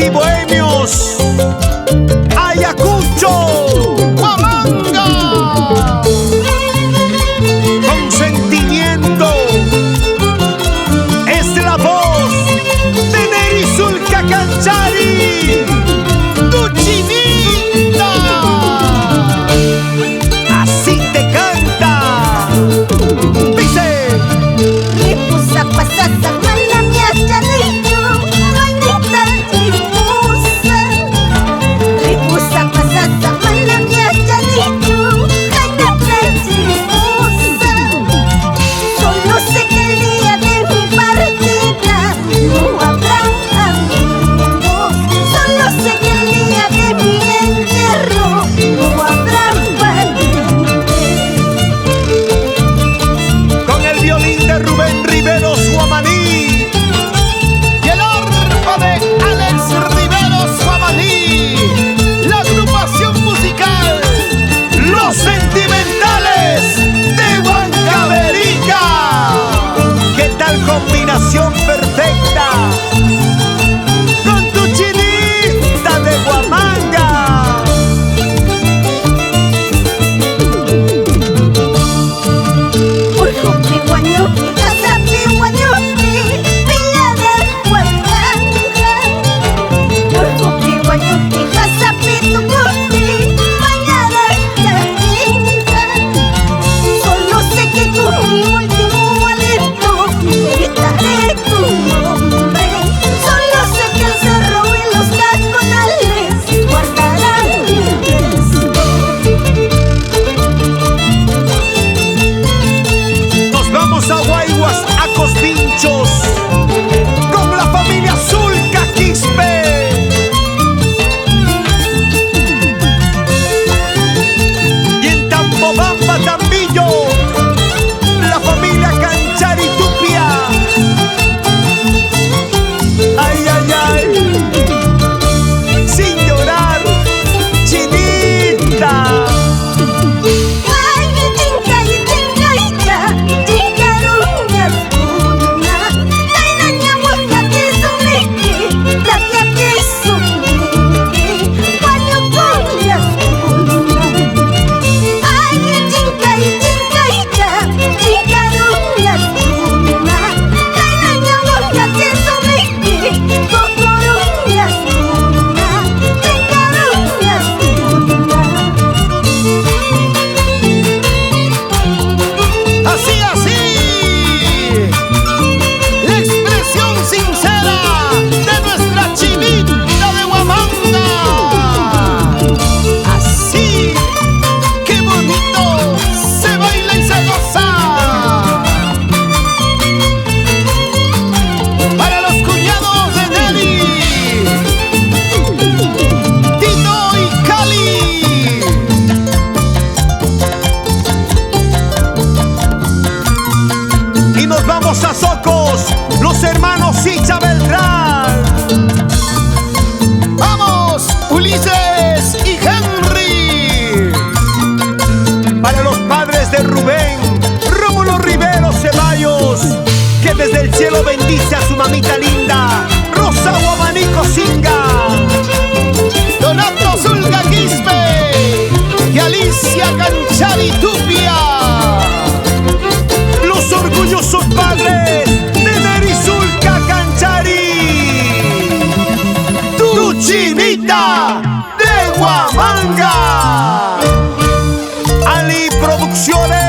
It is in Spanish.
y bohemios, Ayacucho, Huamanga. Con sentimiento es la voz de Neri Zulka Canchari, tu chinita. Así te canta. Dice: Ripusa pasasa mana mia chanillo, manita ripusa. Ripusa pasasa mana mia chanillo, manita ripusa. Solo sé que el día de mi partida no habrá amigos. Solo sé que el día de mi entierro no habrá parientes. con el violín de Rubén Riveros Huamaní y el arpa de Alex Riveros Huamaní, la agrupación musical Los Sentimentales de Huancavelica. ¿Qué tal combinación perfecta con tu chinita de Huamanga? Urjo pihuañuki, casa pihuañuki, pillada huacanga. Urjo pihuañuki, casa pitucuti, bañada chaquinga. Solo sé que con mi último aliento gritaré tu nombre. Solo sé que el cerro y los caconales guardarán mi beso. Nos vamos a Guayguas, a Cosvinchos, con la familia Zulka Quispe. Y en Tambobamba, Tambillo, la familia Canchari Tupia. Ay, ay, ay, sin llorar, chinita. Ay, chinga, chingaruñas una. Tainaña huaca que sumiki, la que sumiki, pañucoñas una. Ay, chinga, chingaruñas una. Tainaña huaca que sumiki, cocoruñas una. Chingaruñas una. Así, así, la expresión sincera de nuestra chinita de Huamanga. Así, qué bonito se baila y se goza. Para los cuñados de Neri, Tito y Cali. Y nos vamos a Socos, los hermanos Sicha Beltrán. ¡Vamos, Ulises y Henry! Para los padres de Rubén, Rómulo Rivero Ceballos, que desde el cielo bendice a su mamita linda, Rosa Huamanico Singa. Donato Zulka Quispe y Alicia Canchari Tupia. Los orgullosos padres de Neri Zulka Canchari, tu chinita de Huamanga. Ali Producciones.